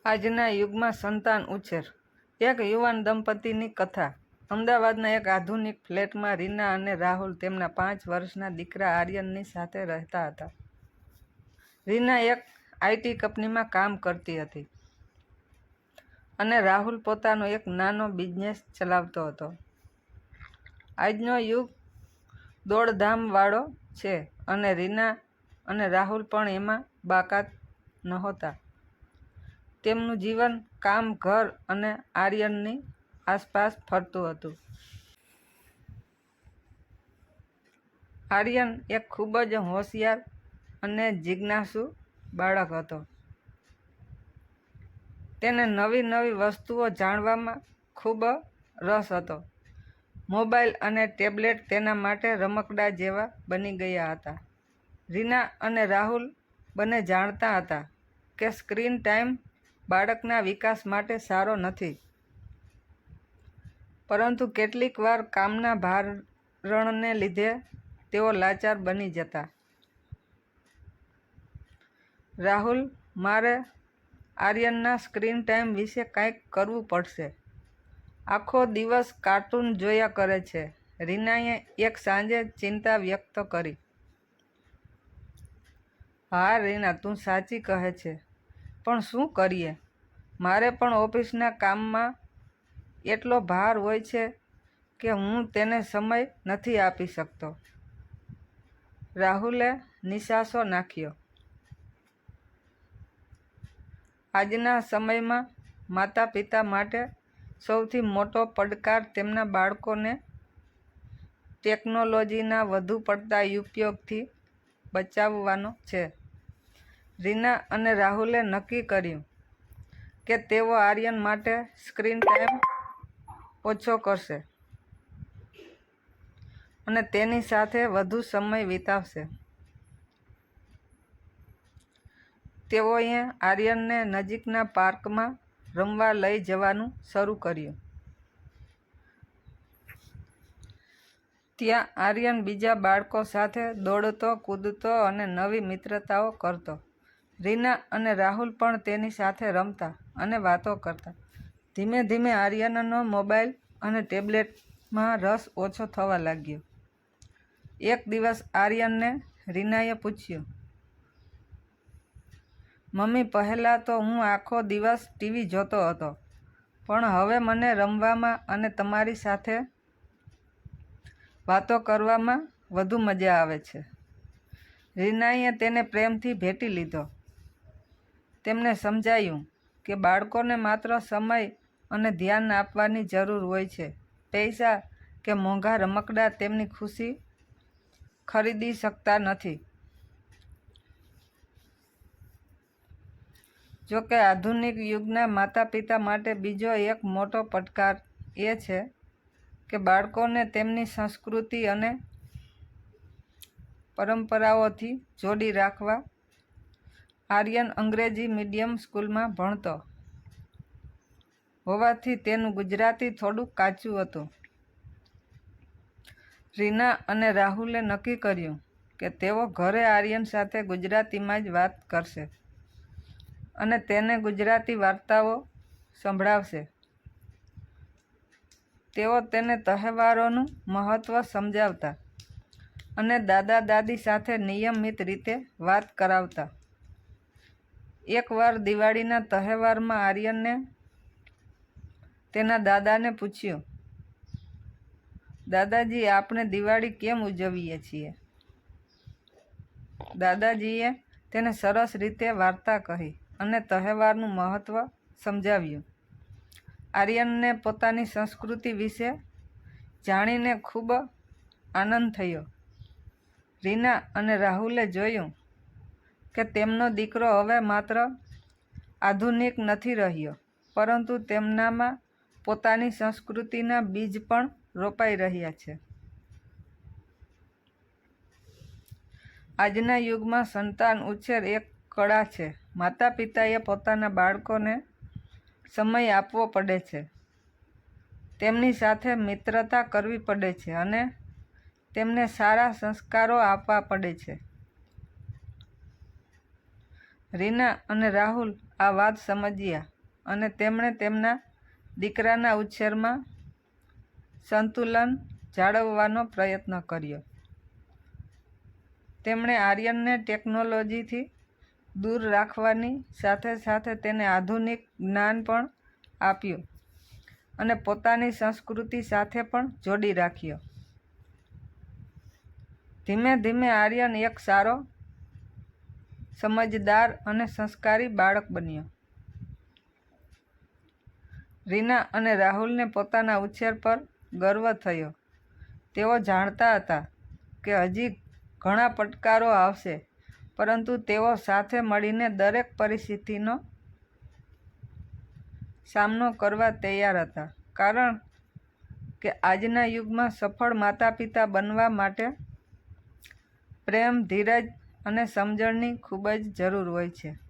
આજના યુગમાં સંતાન ઉછેર. એક યુવાન દંપતીની કથા. અમદાવાદના એક આધુનિક ફ્લેટમાં રીના અને રાહુલ તેમના 5 વર્ષના દીકરા આર્યનની સાથે રહેતા હતા. રીના એક આઈટી કંપનીમાં કામ કરતી હતી અને રાહુલ પોતાનો એક નાનો બિઝનેસ ચલાવતો હતો. આજનો યુગ દોડધામવાળો છે અને રીના અને રાહુલ પણ એમાં બાકાત નહોતા. તેમનું જીવન કામ, ઘર અને આર્યનની આસપાસ ફરતું હતું. આર્યન એક ખૂબ જ હોશિયાર અને જિજ્ઞાસુ બાળક હતો. તેને નવી નવી વસ્તુઓ જાણવામાં ખૂબ રસ હતો. મોબાઈલ અને ટેબ્લેટ તેના માટે રમકડા જેવા બની ગયા હતા. રીના અને રાહુલ બંને જાણતા હતા કે સ્ક્રીન ટાઈમ બાળકના વિકાસ માટે સારો નથી, પરંતુ કેટલીક વાર કામના ભારણને લીધે તેઓ લાચાર બની જતા. રાહુલ, મારે આર્યનના સ્ક્રીન ટાઈમ વિશે કંઈક કરવું પડશે. આખો દિવસ કાર્ટૂન જોયા કરે છે, રીનાએ એક સાંજે ચિંતા વ્યક્ત કરી. હા રીના, તું સાચી કહે છે, પણ શું કરીએ? મારે પણ ઓફિસના કામમાં એટલો ભાર હોય છે કે હું તેને સમય નથી આપી શકતો. રાહુલે નિસાસો નાખ્યો. આજના સમયમાં માતા-પિતા માટે સૌથી મોટો પડકાર તેમના બાળકોને ટેકનોલોજીના વધુ પડતા ઉપયોગથી બચાવવાનો છે. રીના અને રાહુલે નક્કી કર્યું કે તેઓ આર્યન માટે સ્ક્રીન ટાઈમ ઓછો કરશે અને તેની સાથે વધુ સમય વિતાવશે. તેઓએ આર્યનને નજીકના પાર્કમાં રમવા લઈ જવાનું શરૂ કર્યું. ત્યાં આર્યન બીજા બાળકો સાથે દોડતો, કૂદતો અને નવી મિત્રતાઓ કરતો. રીના અને રાહુલ પણ તેની સાથે રમતા અને વાતો કરતા. ધીમે ધીમે આર્યનનો મોબાઈલ અને ટેબ્લેટમાં રસ ઓછો થવા લાગ્યો. એક દિવસ આર્યનને રીનાએ પૂછ્યું, મમ્મી, પહેલાં તો હું આખો દિવસ ટીવી જોતો હતો, પણ હવે મને રમવામાં અને તમારી સાથે વાતો કરવામાં વધુ મજા આવે છે. રીનાએ તેને પ્રેમથી ભેટી લીધો. તેમને સમજાયું કે બાળકોને માત્ર સમય અને ધ્યાન આપવાની જરૂર હોય છે. પૈસા કે મોંઘા રમકડા તેમની ખુશી ખરીદી શકતા નથી. જોકે આધુનિક યુગના માતા-પિતા માટે બીજો એક મોટો પડકાર એ છે કે બાળકોને તેમની સંસ્કૃતિ અને પરંપરાઓથી જોડી રાખવા. આર્યન અંગ્રેજી મીડિયમ સ્કૂલમાં ભણતો હોવાથી તેનું ગુજરાતી થોડું કાચું હતું. રીના અને રાહુલે નક્કી કર્યું કે તેઓ ઘરે આર્યન સાથે ગુજરાતીમાં જ વાત કરશે અને તેને ગુજરાતી વાર્તાઓ સંભળાવશે. તેઓ તેને તહેવારોનું મહત્વ સમજાવતા અને દાદા-દાદી સાથે નિયમિત રીતે વાત કરાવતા. એકવાર દિવાળીના તહેવારમાં આર્યને તેના દાદાને પૂછ્યું, દાદાજી, આપણે દિવાળી કેમ ઉજવીએ છીએ? દાદાજીએ તેને સરસ રીતે વાર્તા કહી અને તહેવારનું મહત્વ સમજાવ્યું. આર્યનને પોતાની સંસ્કૃતિ વિશે જાણીને ખૂબ આનંદ થયો. રીના અને રાહુલે જોયું કે તેમનો દીકરો હવે માત્ર આધુનિક નથી રહ્યો, પરંતુ તેમનામાં પોતાની સંસ્કૃતિના બીજ પણ રોપાઈ રહ્યા છે. આજના યુગમાં સંતાન ઉછેર એક કળા છે. માતા-પિતાએ પોતાના બાળકોને સમય આપવો પડે છે, તેમની સાથે મિત્રતા કરવી પડે છે અને તેમને સારા સંસ્કારો આપવા પડે છે. રીના અને રાહુલ આ વાત સમજ્યા અને તેમણે તેમના દીકરાના ઉછેરમાં સંતુલન જાળવવાનો પ્રયત્ન કર્યો. તેમણે આર્યનને ટેકનોલોજીથી દૂર રાખવાની સાથે સાથે તેને આધુનિક જ્ઞાન પણ આપ્યું અને પોતાની સંસ્કૃતિ સાથે પણ જોડી રાખ્યો. ધીમે ધીમે આર્યન એક સારો, સમજદાર અને સંસ્કારી બાળક બન્યો. રીના અને રાહુલને પોતાના ઉછેર પર ગર્વ થયો. તેઓ જાણતા હતા કે હજી ઘણા પડકારો આવશે, પરંતુ તેઓ સાથે મળીને દરેક પરિસ્થિતિનો સામનો કરવા તૈયાર હતા, કારણ કે આજના યુગમાં સફળ માતા-પિતા બનવા માટે પ્રેમ, ધીરજ અને સમજણની ખૂબ જ જરૂર હોય છે.